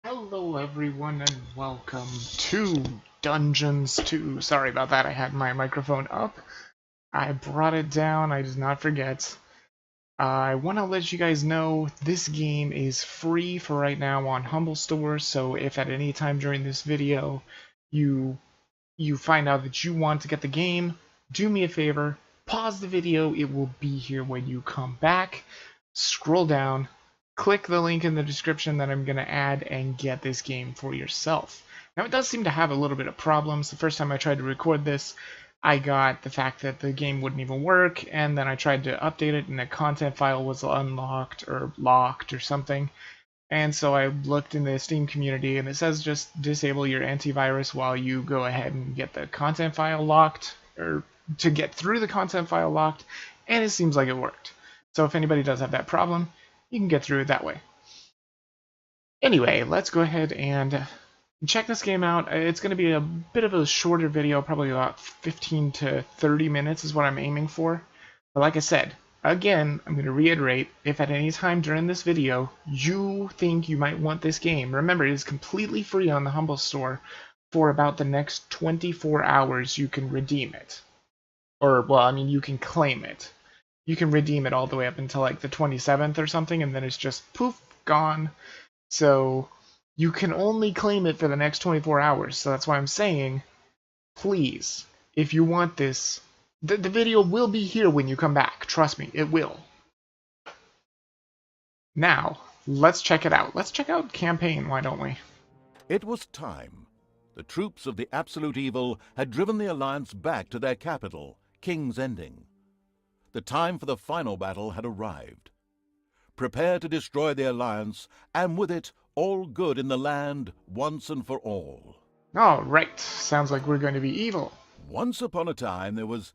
Hello everyone and welcome to Dungeons 2. Sorry about that, I had my microphone up. I brought it down, I did not forget. I want to let you guys know this game is free for right now on Humble Store, so if at any time during this video you find out that you want to get the game, do me a favor, pause the video, it will be here when you come back. Scroll down, click the link in the description that I'm going to add and get this game for yourself. Now it does seem to have a little bit of problems. The first time I tried to record this, I got the fact that the game wouldn't even work, and then I tried to update it and the content file was unlocked or locked or something. And so I looked in the Steam community and it says just disable your antivirus while you go ahead and get the content file locked, or to get through the content file locked, and it seems like it worked. So if anybody does have that problem, you can get through it that way. Anyway, let's go ahead and check this game out. It's going to be a bit of a shorter video, probably about 15 to 30 minutes is what I'm aiming for. But like I said, again, I'm going to reiterate, if at any time during this video you think you might want this game, remember it is completely free on the Humble Store. For about the next 24 hours you can redeem it. Or, well, I mean, you can claim it. You can redeem it all the way up until like the 27th or something, and then it's just poof, gone. So you can only claim it for the next 24 hours. So that's why I'm saying, please, if you want this, the video will be here when you come back. Trust me, it will. Now, let's check it out. Let's check out campaign, why don't we? It was time. The troops of the Absolute Evil had driven the Alliance back to their capital, King's Ending. The time for the final battle had arrived. Prepare to destroy the Alliance, and with it, all good in the land once and for all. All right, sounds like we're going to be evil. Once upon a time, there was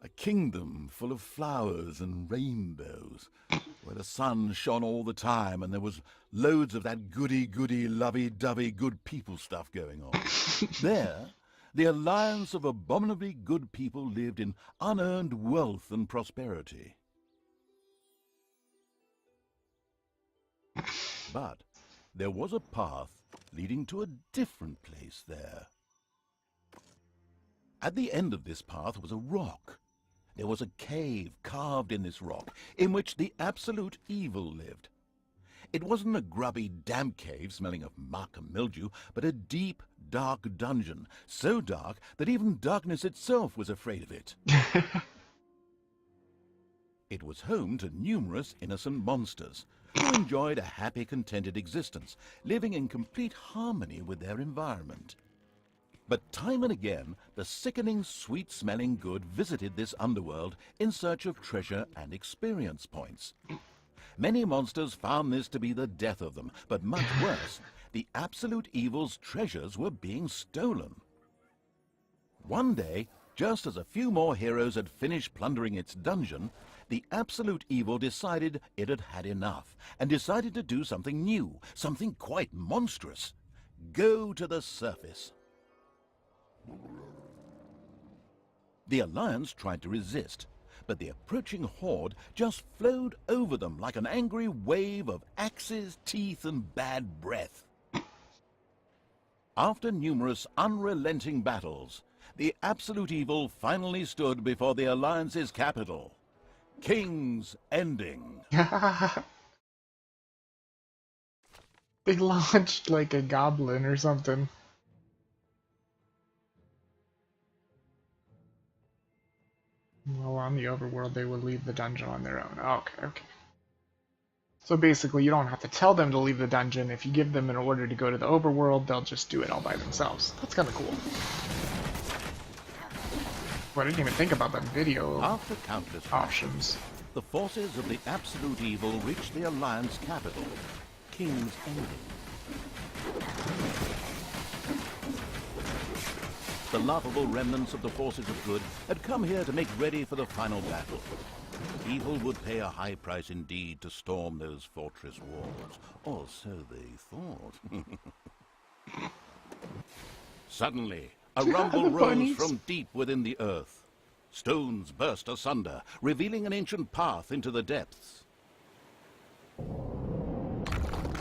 a kingdom full of flowers and rainbows, where the sun shone all the time, and there was loads of that goody-goody, lovey-dovey good people stuff going on. There, the alliance of abominably good people lived in unearned wealth and prosperity. But there was a path leading to a different place there. At the end of this path was a rock. There was a cave carved in this rock in which the Absolute Evil lived. It wasn't a grubby, damp cave smelling of muck and mildew, but a deep, dark dungeon, so dark that even darkness itself was afraid of it. It was home to numerous innocent monsters who enjoyed a happy, contented existence, living in complete harmony with their environment. But time and again, the sickening, sweet-smelling good visited this underworld in search of treasure and experience points. Many monsters found this to be the death of them, but much worse, the Absolute Evil's treasures were being stolen. One day, just as a few more heroes had finished plundering its dungeon, the Absolute Evil decided it had had enough, and decided to do something new, something quite monstrous. Go to the surface. The Alliance tried to resist, but the approaching horde just flowed over them like an angry wave of axes, teeth, and bad breath. After numerous unrelenting battles, the Absolute Evil finally stood before the Alliance's capital, King's Ending. They launched like a goblin or something. Well, on the overworld, they would leave the dungeon on their own. Okay. So basically, you don't have to tell them to leave the dungeon. If you give them an order to go to the overworld, they'll just do it all by themselves. That's kind of cool. Well, I didn't even think about that video After countless options. the forces of the Absolute Evil reached the Alliance capital, King's Ending. The laughable remnants of the forces of good had come here to make ready for the final battle. Evil would pay a high price indeed to storm those fortress walls, or so they thought. Suddenly, a rumble rose from deep within the earth. Stones burst asunder, revealing an ancient path into the depths.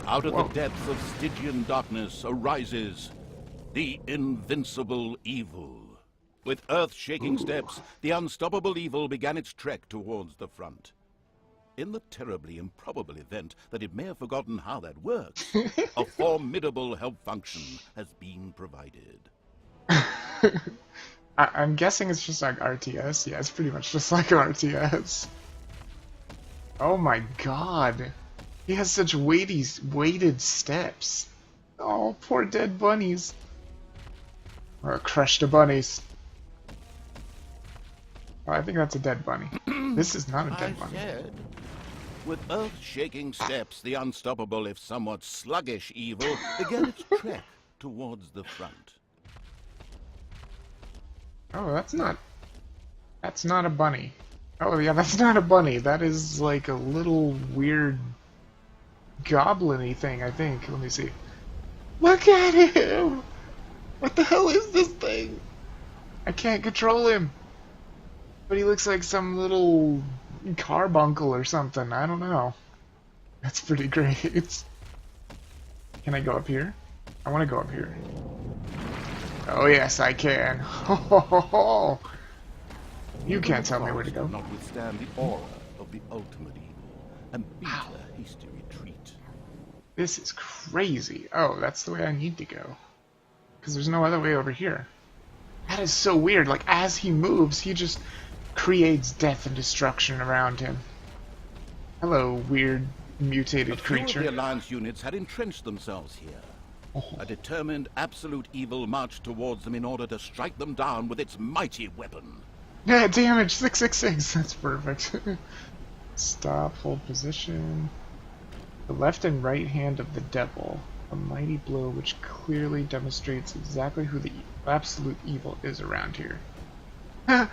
Out of Whoa. the depths of Stygian darkness arises the invincible evil. With earth-shaking steps, the unstoppable evil began its trek towards the front. In the terribly improbable event that it may have forgotten how that works, a formidable help function has been provided. I'm guessing it's just like RTS. Yeah, it's pretty much just like RTS. Oh my god. He has such weighted steps. Oh, poor dead bunnies. Or crushed the bunnies. Oh, I think that's a dead bunny. This is not a dead bunny. Said, with earth-shaking steps, the unstoppable, if somewhat sluggish evil began its trek towards the front. Oh, that's not a bunny. Oh yeah, that's not a bunny. That is like a little weird goblin-y thing, I think. Let me see. Look at him! What the hell is this thing? I can't control him. But he looks like some little carbuncle or something. I don't know. That's pretty great. Can I go up here? I want to go up here. Oh yes, I can. You can't tell me where to go. Not withstand the aura of the ultimate evil and beat a hasty retreat. This is crazy. Oh, that's the way I need to go. Because there's no other way over here. That is so weird. Like, as he moves, he just creates death and destruction around him. Hello, weird, mutated creature. The Alliance units had entrenched themselves here. Oh. A determined, absolute evil marched towards them in order to strike them down with its mighty weapon. Yeah, damage 666. That's perfect. Stop, hold position. The left and right hand of the devil. A mighty blow which clearly demonstrates exactly who the absolute evil is around here. The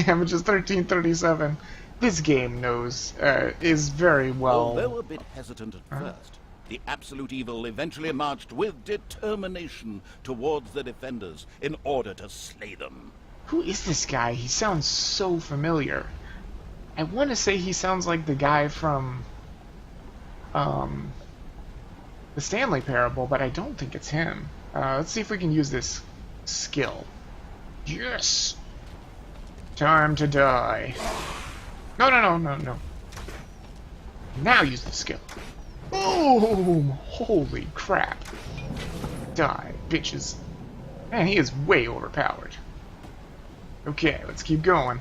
damage is 1337. This game knows, is very well... Although a bit hesitant at first, the absolute evil eventually marched with determination towards the defenders in order to slay them. Who is this guy? He sounds so familiar. I want to say he sounds like the guy from, the Stanley Parable, but I don't think it's him. Let's see if we can use this skill. Yes! Time to die. No. Now use the skill. Boom! Holy crap. Die, bitches. Man, he is way overpowered. Okay, let's keep going.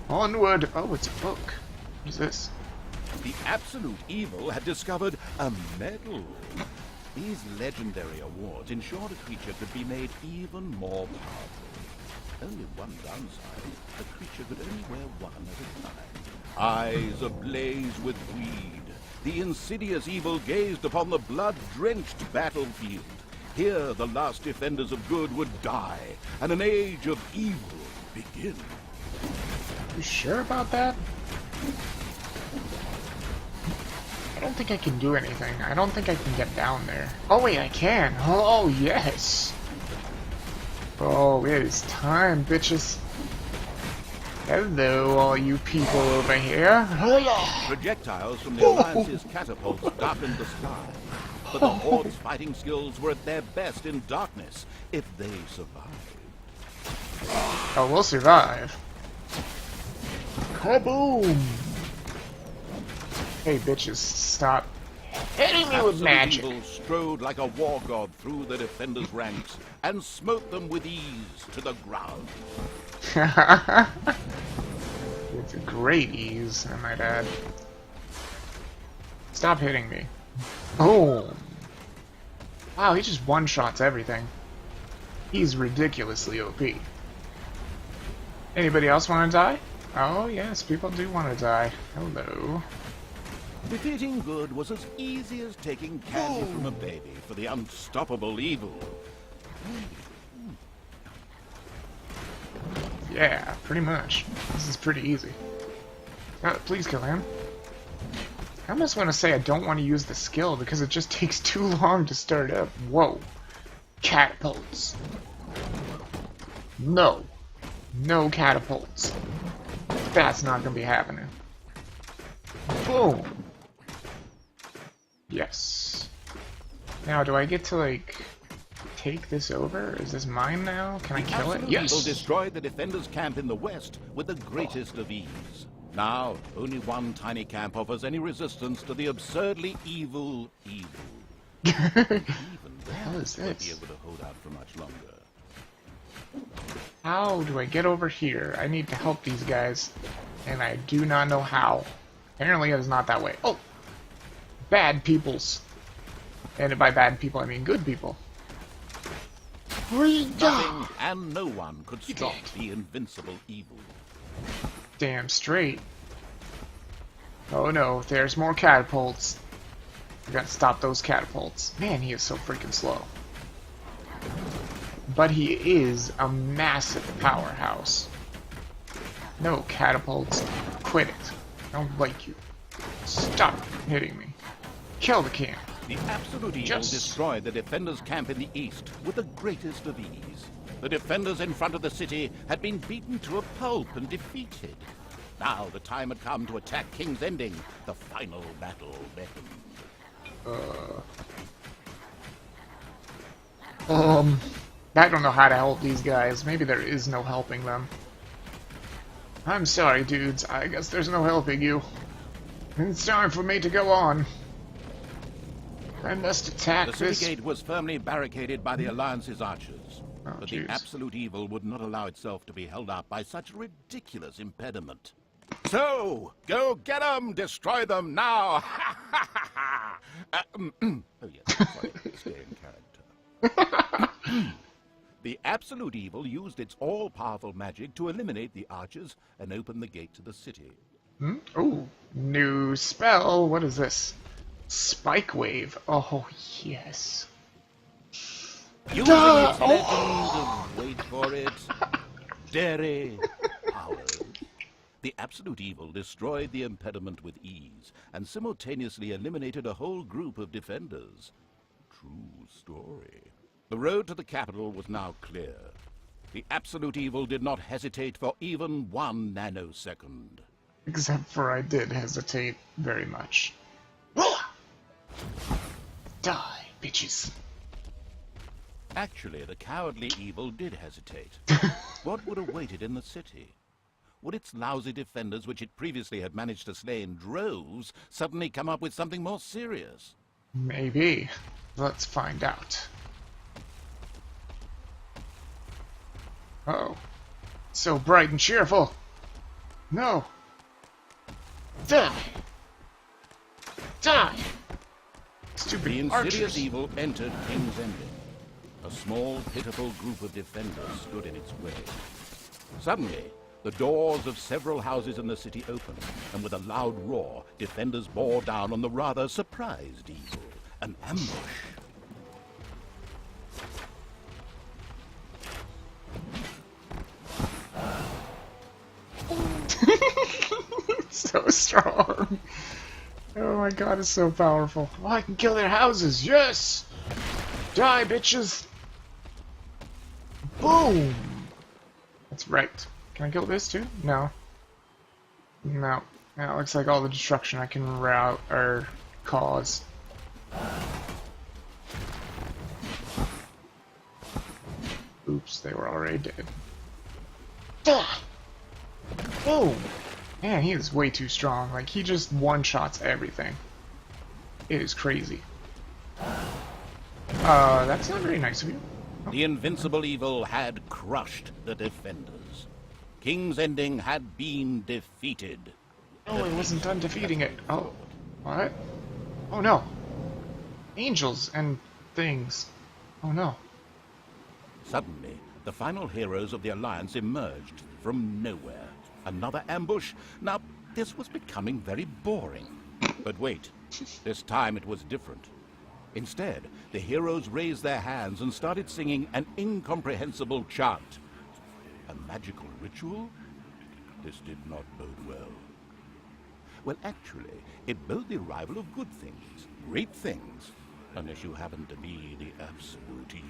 Onward. Oh, it's a book. What is this? The absolute evil had discovered a medal. These legendary awards ensured a creature could be made even more powerful. Only one downside, the creature could only wear one at a time. Eyes ablaze with greed, the insidious evil gazed upon the blood-drenched battlefield. Here the last defenders of good would die, and an age of evil begin. You sure about that? I don't think I can do anything. I don't think I can get down there. Oh wait, I can. Oh yes. Oh, it is time, bitches. Hello, all you people over here. Projectiles from the Alliance's catapults darkened the sky, but the Horde's fighting skills were at their best in darkness if they survived. Oh, we'll survive. Kaboom! Hey, bitches, stop hitting me with magic. Evil strode like a war god through the defenders' ranks and smote them with ease to the ground. It's a great ease, I might add. Stop hitting me. Boom! Wow, he just one-shots everything. He's ridiculously OP. Anybody else want to die? Oh yes, people do want to die. Hello. Defeating good was as easy as taking candy from a baby for the unstoppable evil. Yeah, pretty much. This is pretty easy. Please kill him. I almost want to say I don't want to use the skill because it just takes too long to start up. Whoa. Catapults. No. No catapults. That's not going to be happening. Boom. Yes. Now, do I get to, like, take this over? Is this mine now? Can I kill it? Absolute Yes! Evil destroyed the defenders' camp in the west with the greatest of ease. Now, only one tiny camp offers any resistance to the absurdly evil evil. Even the hell is won't be this? able to hold out for much longer. How do I get over here? I need to help these guys, and I do not know how. Apparently it is not that way. Oh! Bad peoples. And by bad people, I mean good people. Nothing and no one could stop the invincible evil. Damn straight. Oh no, there's more catapults. We gotta stop those catapults. Man, he is so freaking slow. But he is a massive powerhouse. No catapults. Quit it. I don't like you. Stop hitting me. Kill the camp. The absolute evil destroyed the defenders' camp in the east with the greatest of ease. The defenders in front of the city had been beaten to a pulp and defeated. Now the time had come to attack King's Ending. The final battle beckoned. I don't know how to help these guys. Maybe there is no helping them. I'm sorry, dudes. I guess there's no helping you. It's time for me to go on. I must attack The city this. gate was firmly barricaded by the Alliance's archers. Oh, But jeez. the absolute evil would not allow itself to be held up by such a ridiculous impediment. So, go get them! Destroy them now! Oh yes, sorry, stay in character. The absolute evil used its all-powerful magic to eliminate the archers and open the gate to the city. Ooh, new spell. What is this? Spike wave. Oh, yes. Using its legend of, wait for it, dairy powers, the absolute evil destroyed the impediment with ease and simultaneously eliminated a whole group of defenders. True story. The road to the capital was now clear. The absolute evil did not hesitate for even 1 nanosecond. Except for I did hesitate very much. Die, bitches. Actually, the cowardly evil did hesitate. What would await it in the city? Would its lousy defenders, which it previously had managed to slay in droves, suddenly come up with something more serious? Maybe. Let's find out. Uh-oh. So bright and cheerful. No. Die. Die. The Stupid insidious archers. evil entered King's Ending. A small, pitiful group of defenders stood in its way. Suddenly, the doors of several houses in the city opened, and with a loud roar, defenders bore down on the rather surprised evil. An ambush. So strong. Oh my god, it's so powerful. Oh, I can kill their houses. Yes! Die, bitches! Boom! That's right. Can I kill this too? No. No. That looks like all the destruction I can route or cause. Oops, they were already dead. Ah! Boom! Man, he is way too strong. Like, he just one-shots everything. It is crazy. That's not very nice of you. The invincible evil had crushed the defenders. King's Ending had been defeated. Oh, it wasn't done defeating it. Oh, what? Oh no. Angels and things. Oh no. Suddenly, the final heroes of the Alliance emerged from nowhere. Another ambush? Now, this was becoming very boring. But wait, this time it was different. Instead, the heroes raised their hands and started singing an incomprehensible chant. A magical ritual? This did not bode well. Well, actually, it bode the arrival of good things, great things, unless you happen to be the absolute evil.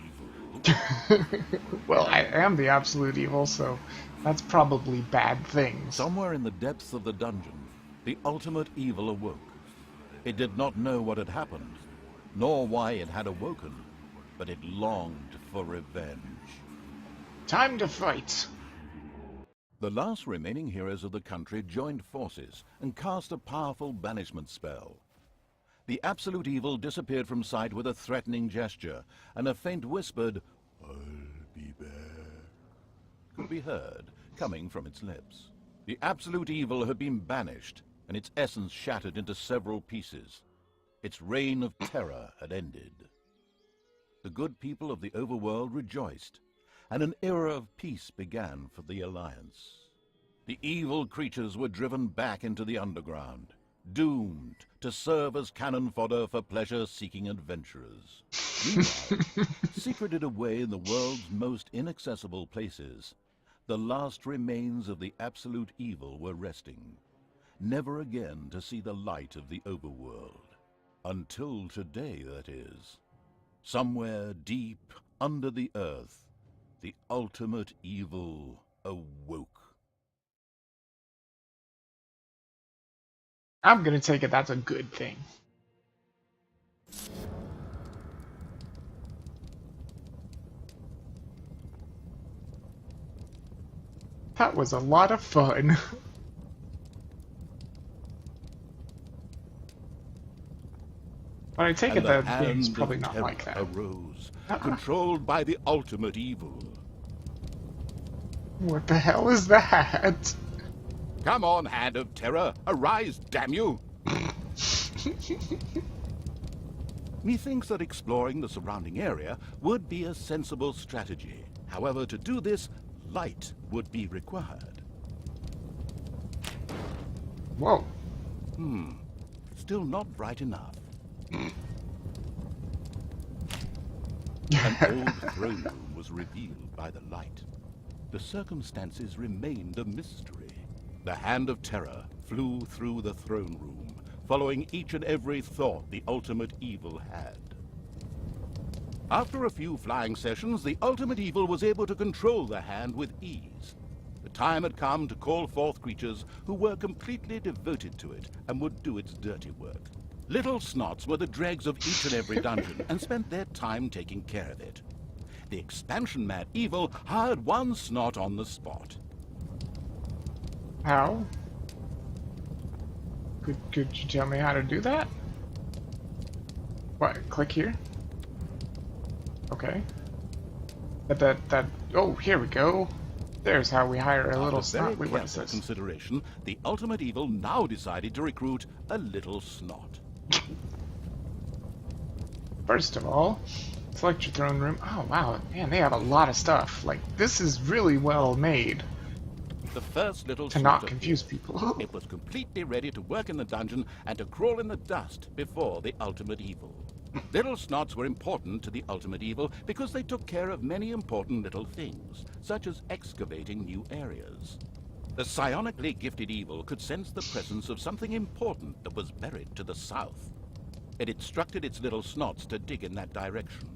Well, I am the absolute evil, so that's probably bad things. Somewhere in the depths of the dungeon, the ultimate evil awoke. It did not know what had happened, nor why it had awoken, but it longed for revenge. Time to fight. The last remaining heroes of the country joined forces and cast a powerful banishment spell. The absolute evil disappeared from sight with a threatening gesture, and a faint whispered, "I'll be back," could be heard coming from its lips. The absolute evil had been banished, and its essence shattered into several pieces. Its reign of terror had ended. The good people of the overworld rejoiced, and an era of peace began for the Alliance. The evil creatures were driven back into the underground, doomed to serve as cannon fodder for pleasure-seeking adventurers. Meanwhile, secreted away in the world's most inaccessible places, the last remains of the absolute evil were resting, never again to see the light of the overworld. Until today, that is. Somewhere deep under the earth, the ultimate evil awoke. I'm gonna take it that's a good thing. That was a lot of fun. But I take it And the that game's hand probably of not terror like that. arose, controlled by the ultimate evil. What the hell is that? Come on, hand of terror, arise, damn you! Methinks that exploring the surrounding area would be a sensible strategy. However, to do this, light would be required. Whoa. Still not bright enough. An old throne room was revealed by the light. The circumstances remained a mystery. The hand of terror flew through the throne room, following each and every thought the ultimate evil had. After a few flying sessions, the ultimate evil was able to control the hand with ease. The time had come to call forth creatures who were completely devoted to it and would do its dirty work. Little snots were the dregs of each and every dungeon and spent their time taking care of it. The expansion-mad evil hired one snot on the spot. How? Could you tell me how to do that? What, click here? Okay. Oh, here we go. There's how we hire a little After very snot. Wait, what is careful this? consideration, the ultimate evil now decided to recruit a little snot. First of all, select your throne room. Oh, wow. Man, they have a lot of stuff. Like, this is really well made The first little to snot not appeared. confuse people. It was completely ready to work in the dungeon and to crawl in the dust before the ultimate evil. Little snots were important to the ultimate evil because they took care of many important little things, such as excavating new areas. The psionically gifted evil could sense the presence of something important that was buried to the south. It instructed its little snots to dig in that direction.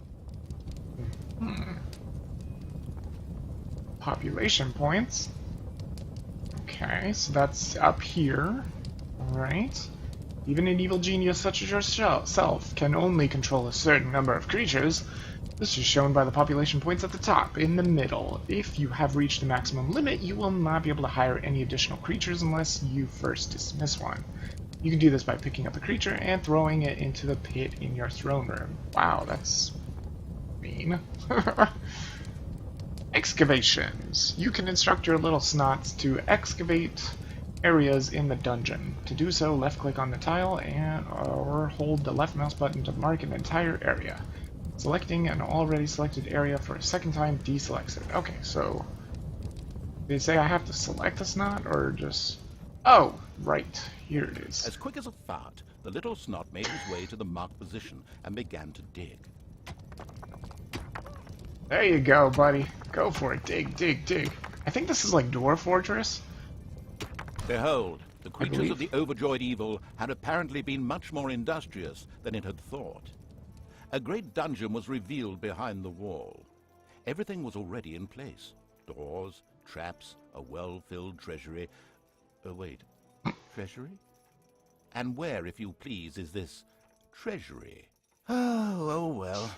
Population points. Okay, so that's up here. Alright. Even an evil genius such as yourself can only control a certain number of creatures. This is shown by the population points at the top, in the middle. If you have reached the maximum limit, you will not be able to hire any additional creatures unless you first dismiss one. You can do this by picking up a creature and throwing it into the pit in your throne room. Wow, that's mean. Excavations. You can instruct your little snots to excavate areas in the dungeon. To do so, left-click on the tile or hold the left mouse button to mark an entire area. Selecting an already selected area for a second time deselects it. Okay, so they say I have to select a snot or just... Oh, right. Here it is. As quick as a fart, the little snot made his way to the marked position and began to dig. There you go, buddy. Go for it. Dig, dig, dig. I think this is like Dwarf Fortress. Behold, the creatures of believe. the overjoyed evil had apparently been much more industrious than it had thought. A great dungeon was revealed behind the wall. Everything was already in place. Doors, traps, a well-filled treasury. Oh, wait. Treasury? And where, if you please, is this treasury? Oh well.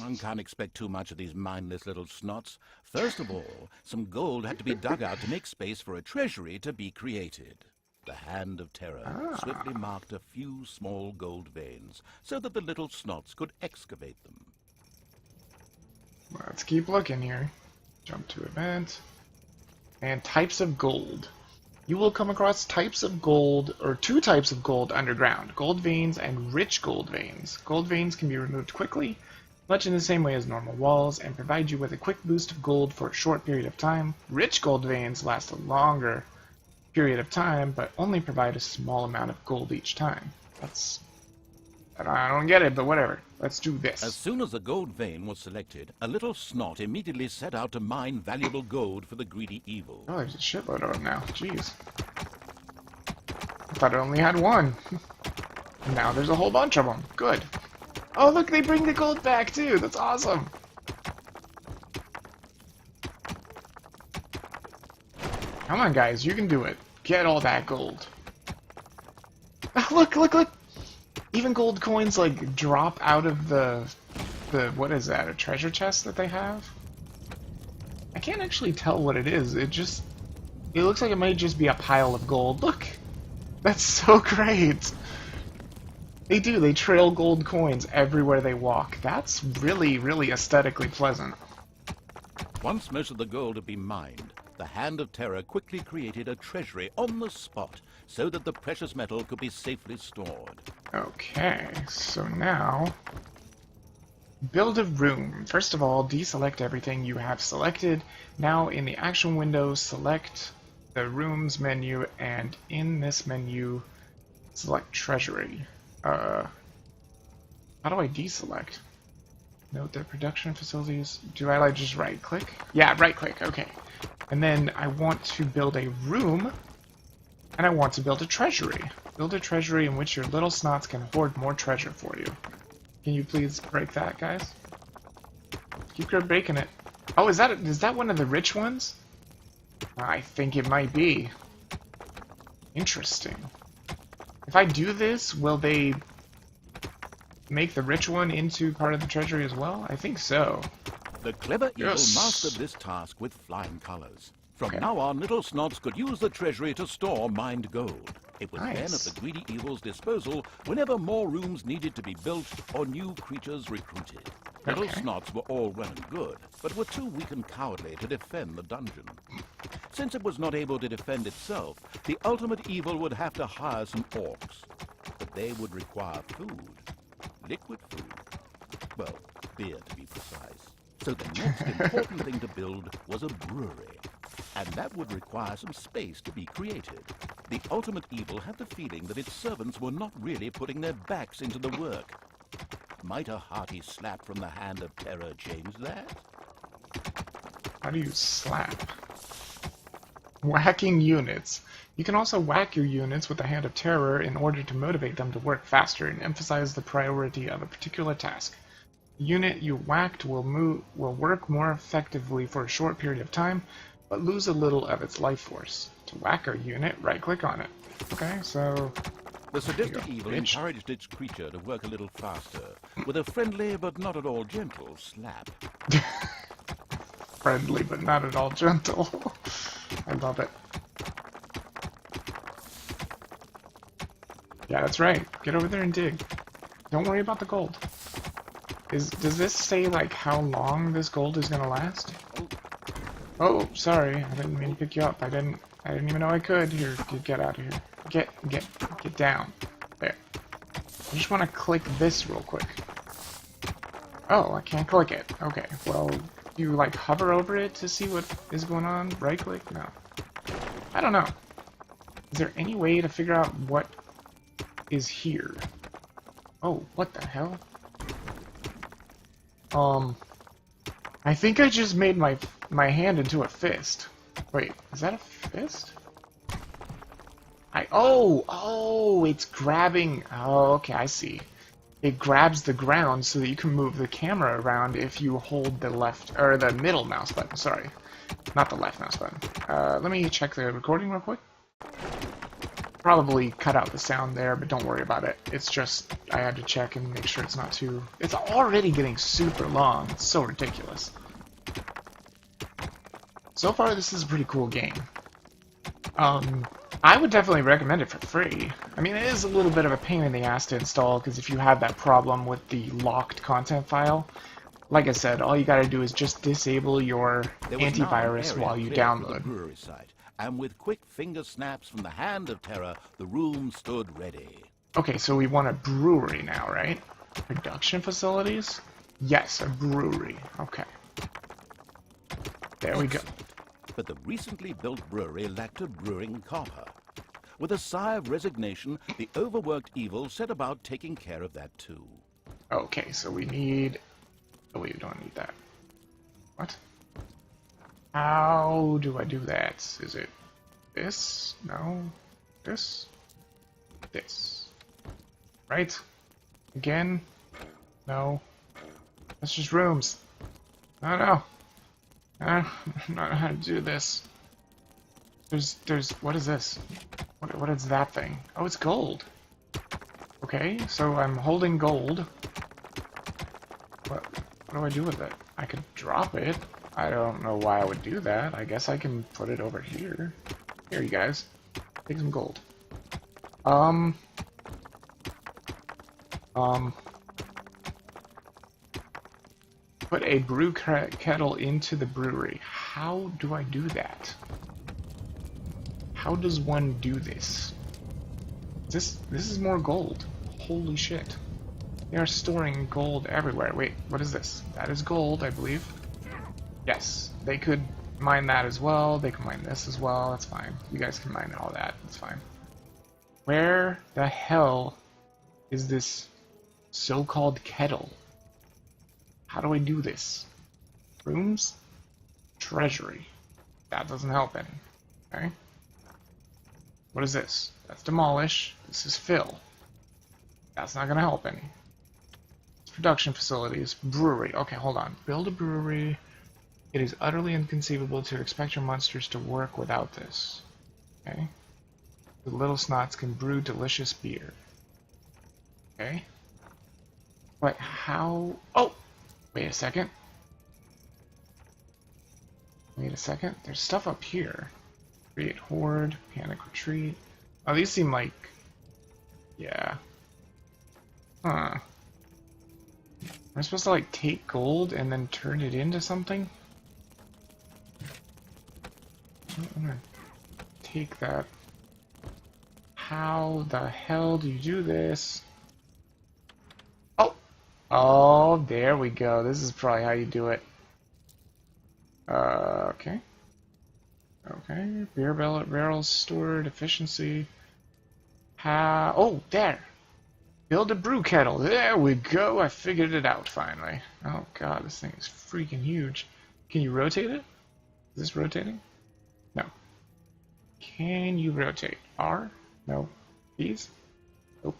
One can't expect too much of these mindless little snots. First of all, some gold had to be dug out to make space for a treasury to be created. The Hand of Terror swiftly marked a few small gold veins so that the little snots could excavate them. Let's keep looking here. Jump to event. And types of gold. You will come across types of gold, or two types of gold underground. Gold veins and rich gold veins. Gold veins can be removed quickly, much in the same way as normal walls, and provide you with a quick boost of gold for a short period of time. Rich gold veins last a longer period of time, but only provide a small amount of gold each time. I don't get it, but whatever. Let's do this. As soon as the gold vein was selected, a little snot immediately set out to mine valuable gold for the greedy evil. Oh, there's a shitload of them now. Jeez. I thought I only had one. Now there's a whole bunch of them. Good. Oh, look, they bring the gold back, too. That's awesome. Come on, guys. You can do it. Get all that gold. Look, look, look. Even gold coins, like, drop out of the what is that, a treasure chest that they have? I can't actually tell what it is. It looks like it might just be a pile of gold. Look! That's so great! They trail gold coins everywhere they walk. That's really, really aesthetically pleasant. Once most of the gold had been mined, the Hand of Terror quickly created a treasury on the spot so that the precious metal could be safely stored. Okay, so now... build a room. First of all, deselect everything you have selected. Now in the action window, select the rooms menu, and in this menu, select treasury. How do I deselect? Note that production facilities... do I, like, just right-click? Yeah, right-click, okay. And then I want to build a room, and I want to build a treasury. Build a treasury in which your little snots can hoard more treasure for you. Can you please break that, guys? Keep breaking it. Oh, is that one of the rich ones? I think it might be. Interesting. If I do this, will they make the rich one into part of the treasury as well? I think so. The clever evil Yes. mastered this task with flying colors. From now on, little snots could use the treasury to store mined gold. It was then at Nice. the greedy evil's disposal whenever more rooms needed to be built or new creatures recruited. Little Okay. snots were all well and good, but were too weak and cowardly to defend the dungeon. Since it was not able to defend itself, the ultimate evil would have to hire some orcs. But they would require food. Liquid food. Well, beer to be precise. So the next important thing to build was a brewery. And that would require some space to be created. The ultimate evil had the feeling that its servants were not really putting their backs into the work. Might a hearty slap from the Hand of Terror change that? How do you slap? Whacking units. You can also whack your units with the Hand of Terror in order to motivate them to work faster and emphasize the priority of a particular task. The unit you whacked will work more effectively for a short period of time, but lose a little of its life force. To whack a unit, right-click on it. Okay, so... The sadistic Here you go, evil bitch. encouraged its creature to work a little faster, with a friendly but not at all gentle slap. friendly, but not at all gentle. I love it. Yeah, that's right. Get over there and dig. Don't worry about the gold. Does this say, like, how long this gold is gonna last? Oh, sorry. I didn't mean to pick you up. I didn't even know I could. Here, get out of here. Get down. There. I just want to click this real quick. Oh, I can't click it. Okay, well, you, like, hover over it to see what is going on? Right-click? No. I don't know. Is there any way to figure out what is here? Oh, what the hell? I think I just made my hand into a fist. Wait, is that a fist? Oh, it's grabbing. Oh, okay, I see. It grabs the ground so that you can move the camera around if you hold the left, or the middle mouse button, sorry. Not the left mouse button. Let me check the recording real quick. Probably cut out the sound there, but don't worry about it. It's just, I had to check and make sure it's not too... It's already getting super long. It's so ridiculous. So far, this is a pretty cool game. I would definitely recommend it for free. I mean, it is a little bit of a pain in the ass to install, because if you have that problem with the locked content file, like I said, all you gotta do is just disable your antivirus while you download. Brewery site, and with quick finger snaps from the hand of terror, the room stood ready. Okay, so we want a brewery now, right? Production facilities? Yes, a brewery. Okay. There we go. But the recently built brewery lacked a brewing copper. With a sigh of resignation, the overworked evil set about taking care of that too. Okay, so we need... Oh, we don't need that. What? How do I do that? Is it this? No. This? This. Right? Again? No. That's just rooms. No. I don't know how to do this. There's, what is this? What is that thing? Oh, it's gold. Okay, so I'm holding gold. What do I do with it? I could drop it. I don't know why I would do that. I guess I can put it over here. Here, you guys. Take some gold. Put a brew kettle into the brewery. How do I do that? How does one do this? This is more gold. Holy shit. They are storing gold everywhere. Wait, what is this? That is gold, I believe. Yes, they could mine that as well. They can mine this as well. That's fine. You guys can mine all that. That's fine. Where the hell is this so-called kettle? How do I do this? Rooms? Treasury. That doesn't help any. Okay. What is this? That's demolish. This is fill. That's not gonna help any. It's production facilities. Brewery. Okay, hold on. Build a brewery. It is utterly inconceivable to expect your monsters to work without this. Okay. The little snots can brew delicious beer. Okay. But how... Oh! Wait a second. Wait a second. There's stuff up here. Create horde, panic retreat. Oh, these seem like... Yeah. Huh. Am I supposed to, like, take gold and then turn it into something? I'm gonna take that. How the hell do you do this? Oh! Oh, there we go. This is probably how you do it. Okay. Okay, beer barrels stored, efficiency. How? Oh, there! Build a brew kettle. There we go. I figured it out finally. Oh god, this thing is freaking huge. Can you rotate it? Is this rotating? No. Can you rotate? R? No. These? Nope.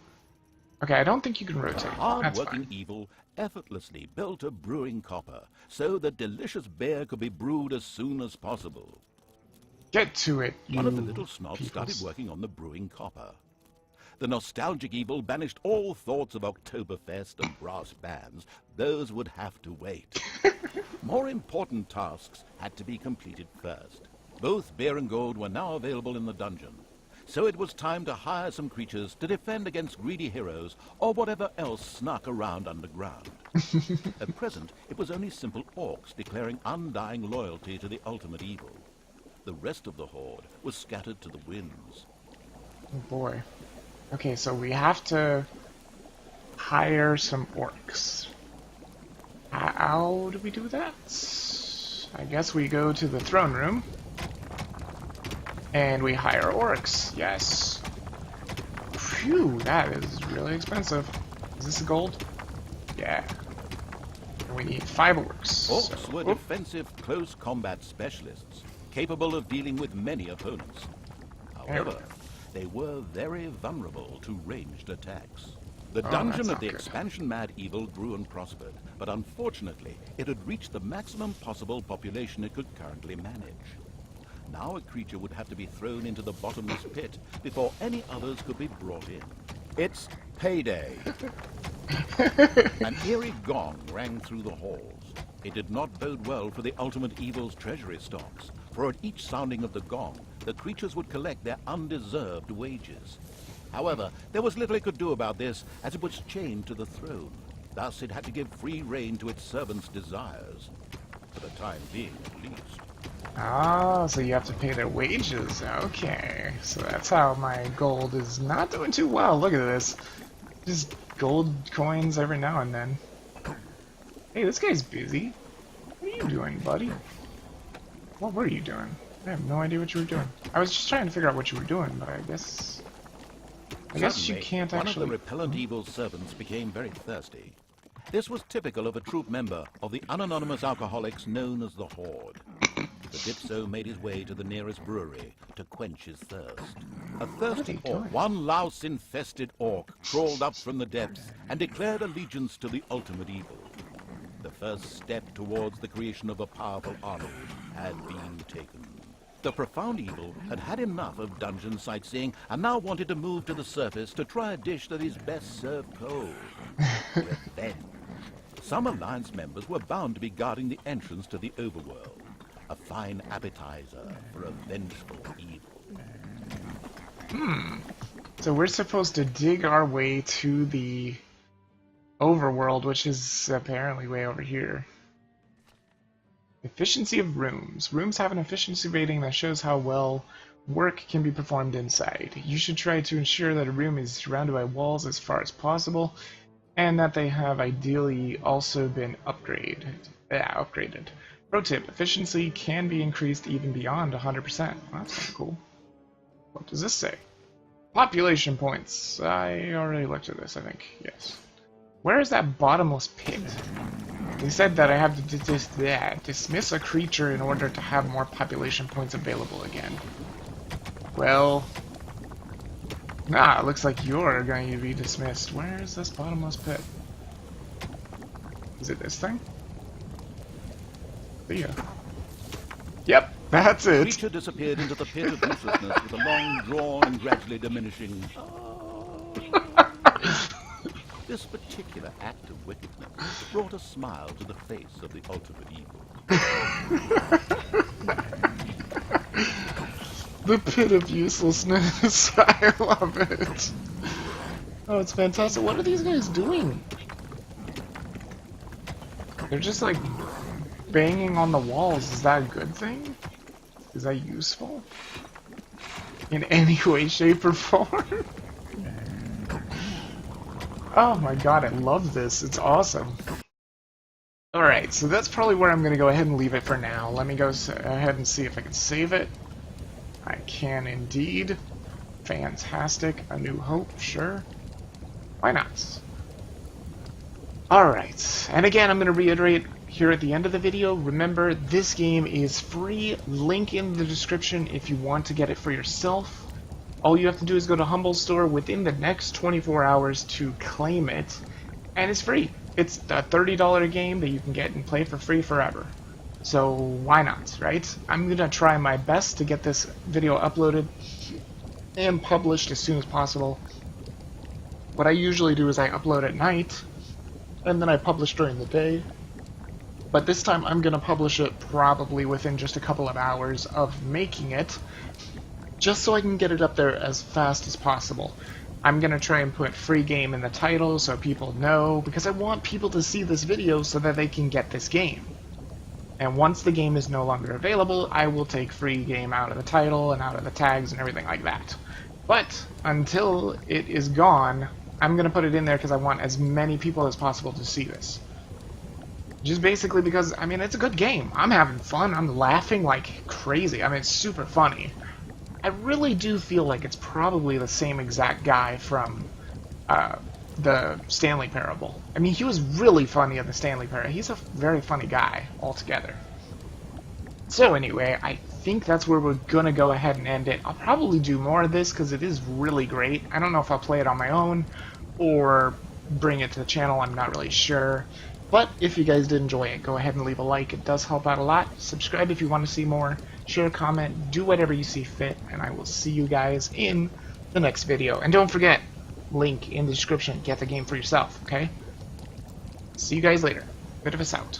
Okay, I don't think you can rotate. That's Hard-working fine. evil effortlessly built a brewing copper so that delicious beer could be brewed as soon as possible. Get to it, you One of the little snobs peoples. started working on the brewing copper. The nostalgic evil banished all thoughts of Oktoberfest and brass bands. Those would have to wait. More important tasks had to be completed first. Both beer and gold were now available in the dungeon. So it was time to hire some creatures to defend against greedy heroes or whatever else snuck around underground. At present, it was only simple orcs declaring undying loyalty to the ultimate evil. The rest of the horde was scattered to the winds. Oh boy. Okay, so we have to hire some orcs. How do we do that? I guess we go to the throne room. And we hire orcs. Yes. Phew, that is really expensive. Is this gold? Yeah. And we need 5 orcs. Orcs were defensive close combat specialists, capable of dealing with many opponents. However, they were very vulnerable to ranged attacks. The dungeon of the expansion-mad evil grew and prospered, but unfortunately, it had reached the maximum possible population it could currently manage. Now a creature would have to be thrown into the bottomless pit before any others could be brought in. It's payday. An eerie gong rang through the halls. It did not bode well for the Ultimate Evil's treasury stocks, for at each sounding of the gong, the creatures would collect their undeserved wages. However, there was little it could do about this, as it was chained to the throne. Thus it had to give free rein to its servants' desires. For the time being, at least. Ah, so you have to pay their wages. Okay, so that's how my gold is not doing too well. Look at this. Just gold coins every now and then. Hey, this guy's busy. What are you doing, buddy? What were you doing? I have no idea what you were doing. I was just trying to figure out what you were doing, but I guess you can't actually... One of the repellent evil's servants became very thirsty. This was typical of a troop member of the unanonymous alcoholics known as the Horde. The Dipso made his way to the nearest brewery to quench his thirst. A thirsty orc, one louse-infested orc, crawled up from the depths and declared allegiance to the ultimate evil. The first step towards the creation of a powerful army had been taken. The profound evil had had enough of dungeon sightseeing and now wanted to move to the surface to try a dish that is best served cold. Revenge. Some Alliance members were bound to be guarding the entrance to the overworld. A fine appetizer for a vengeful evil. So we're supposed to dig our way to the overworld, which is apparently way over here. Efficiency of rooms. Rooms have an efficiency rating that shows how well work can be performed inside. You should try to ensure that a room is surrounded by walls as far as possible, and that they have ideally also been upgraded. Pro tip, efficiency can be increased even beyond 100%. Well, that's kind of cool. What does this say? Population points. I already looked at this, I think. Yes. Where is that bottomless pit? They said that I have to dismiss a creature in order to have more population points available again. Well... Nah, it looks like you're going to be dismissed. Where is this bottomless pit? Is it this thing? See ya. Yep, that's it. The creature disappeared into the pit of uselessness with a long drawn and gradually diminishing... This particular act of wickedness brought a smile to the face of the ultimate evil. The pit of uselessness. I love it. Oh, it's fantastic. What are these guys doing? They're just like banging on the walls. Is that a good thing? Is that useful? In any way, shape, or form? Oh my god, I love this. It's awesome. Alright, so that's probably where I'm going to go ahead and leave it for now. Let me go ahead and see if I can save it. I can indeed. Fantastic. A New Hope, sure. Why not? Alright, and again, I'm going to reiterate here at the end of the video, remember, this game is free. Link in the description if you want to get it for yourself. All you have to do is go to Humble Store within the next 24 hours to claim it, and it's free. It's a $30 game that you can get and play for free forever. So why not, right? I'm going to try my best to get this video uploaded and published as soon as possible. What I usually do is I upload at night, and then I publish during the day. But this time I'm going to publish it probably within just a couple of hours of making it, just so I can get it up there as fast as possible. I'm going to try and put free game in the title so people know, because I want people to see this video so that they can get this game. And once the game is no longer available, I will take free game out of the title and out of the tags and everything like that. But until it is gone, I'm going to put it in there because I want as many people as possible to see this. Just basically because, I mean, it's a good game. I'm having fun. I'm laughing like crazy. I mean, it's super funny. I really do feel like it's probably the same exact guy from the Stanley Parable. I mean, he was really funny in the Stanley Parable. He's a very funny guy altogether. So anyway, I think that's where we're going to go ahead and end it. I'll probably do more of this because it is really great. I don't know if I'll play it on my own or bring it to the channel. I'm not really sure. But if you guys did enjoy it, go ahead and leave a like. It does help out a lot. Subscribe if you want to see more. Share, comment, do whatever you see fit, and I will see you guys in the next video. And don't forget, link in the description. Get the game for yourself, okay? See you guys later. Vidavis out.